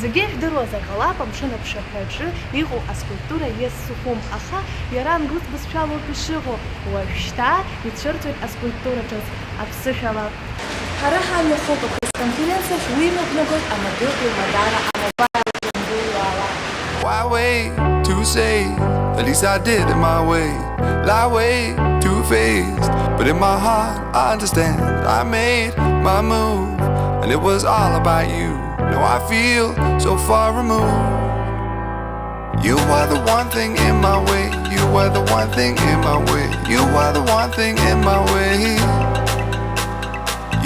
Зегьы ижәдыруазар амшын аԥшаҳәаҿы иҟоу аскульптура иазсухәым, аха иара ангәыҵ бызшәалоуп ишыҟоу, уажәшьҭа ицәырҵуеит аскульптура ҿыц аԥсышәала. Ҳара ҳамҩахоуп апресс-конференциаҿ уи имҩаԥнагоит амобилтәи Мадара амобайл иандыруаала. Why wait to say, at least I did it my way. Lie way too faced, but in my heart I understand. I made my move, and it was all about you. Now I feel so far removed. You were the one thing in my way. You were the one thing in my way. You were the one thing in my way.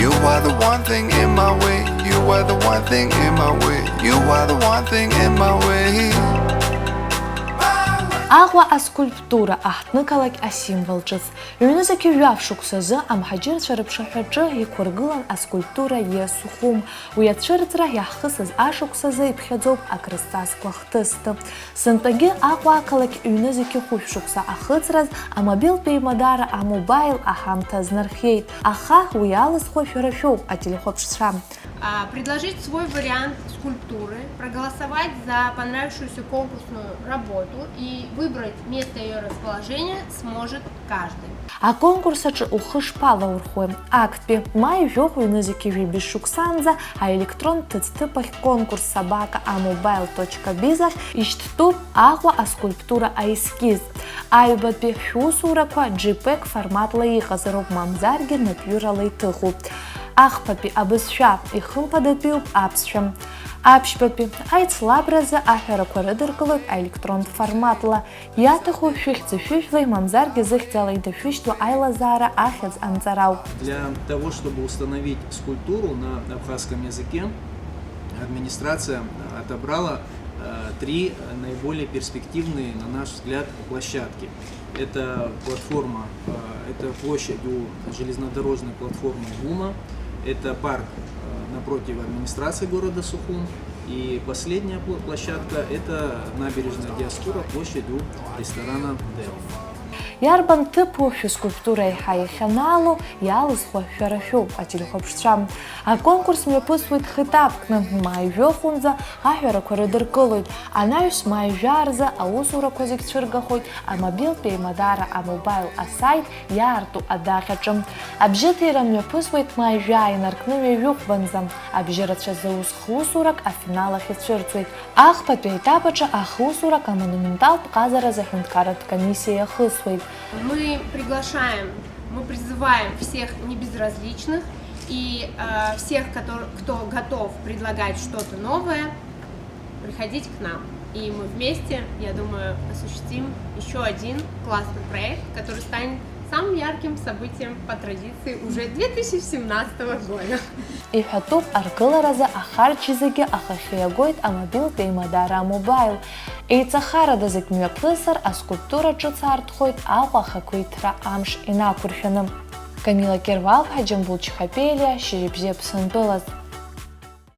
You were the one thing in my way. You were the one thing in my way. You were the one thing in my way. Аҟәа аскульптура аҳҭнықалақь асимвол ҿыц. Ҩнызқь жәаф шықәсазы амҳаџьырцәа рыԥшаҳәаҿы иқәыргылан аскульптура иазсухәым. Уи ацәырҵра иаҳхысыз ашықәсазы иԥхьаӡоуп акрызҵазкқәа хҭысты. Сынтәагьы Аҟәа ақалақь ҩнызқь хәышә шықәса ахыҵраз амобилтәи Мадара амобайл аҳамҭа азнархиеит. Аха уи алызхуа шәара шәоуп, ателехәаԥшцәа. Предложить свой вариант скульптуры, проголосовать за понравившуюся конкурсную работу и выбрать место ее расположения сможет каждый. Аконкурсаҿы ухы шԥалаурхәуеи? Актәи ма ижәохә ҩнызқь жәибжь шықәсаанӡа аелектронтә ҭыӡҭыԥахь конкурс собака.amobile.biz ахь ишьҭтәуп Аҟәа аскульптура аескиз. Аҩбатәи шәусурақәа JPEG форматла иҟазароуп, мамзаргьы напҩырала иҭыхуп. Ахԥатәи абызшәа ихымԥадатәиуп аԥсшәа. Аԥшьбатәи аицлабразы аҳәарақәа рыдыркылоит аелектронтә форматла. Иаҭаху шәыхьӡ-шәыжәлеи мамзаргьы зыхьӡала идашәышьҭуа аилазаара ахьӡ анҵарауп. Для того, чтобы установить скульптуру на абхазском языке, администрация отобрала 3 наиболее перспективные, на наш взгляд, площадки. Это платформа, это площадь у железнодорожной платформы ГУМа, это парк напротив администрации города Сухум, и последняя площадка – это набережная Диаспора, площадь у ресторана «Дел». Иарбан ҭыԥу шәыскульптура еиҳа иахьанаало иалызхуа шәара шәоуп, ателехәаԥшцәа. Аконкурс мҩаԥысуеит хетапкны, маажәохәынӡа аҳәарақәа рыдыркылоит. Анаҩс маажәаарзы аусурақәа зегь цәыргахоит амобилтәи Мадара амобайл асайт иаарту адаҟьаҿы. Абжьыҭира мҩаԥысуеит маажәаа инаркны ҩажәықәбанӡа. Абжьырацәа зауз хусурак афинал ахь ицәырҵуеит. Ахԥатәи аетапаҿы ахусурак амонументалтә ҟазаразы аҳәынҭқарратә комиссиа иахысуеит. Мы приглашаем, мы призываем всех небезразличных и всех, кто готов предлагать что-то новое, приходить к нам. И мы вместе, я думаю, осуществим еще один классный проект, который станет самым ярким событием по традиции уже 2017 года. Иҳәатәуп аргыларазы ахарџь зегьы ахахьы иагоит амобилтәи Мадара амобайл. Еиҵахарада зегь мҩаԥысыр, аскульптура ҿыц аартхоит Аҟәа ахақәиҭра амш инақәыршәаны. Камила Кирвал, Џьамбул Чхапелиа, Шьыжьбзиа Ԥсынтәылаз.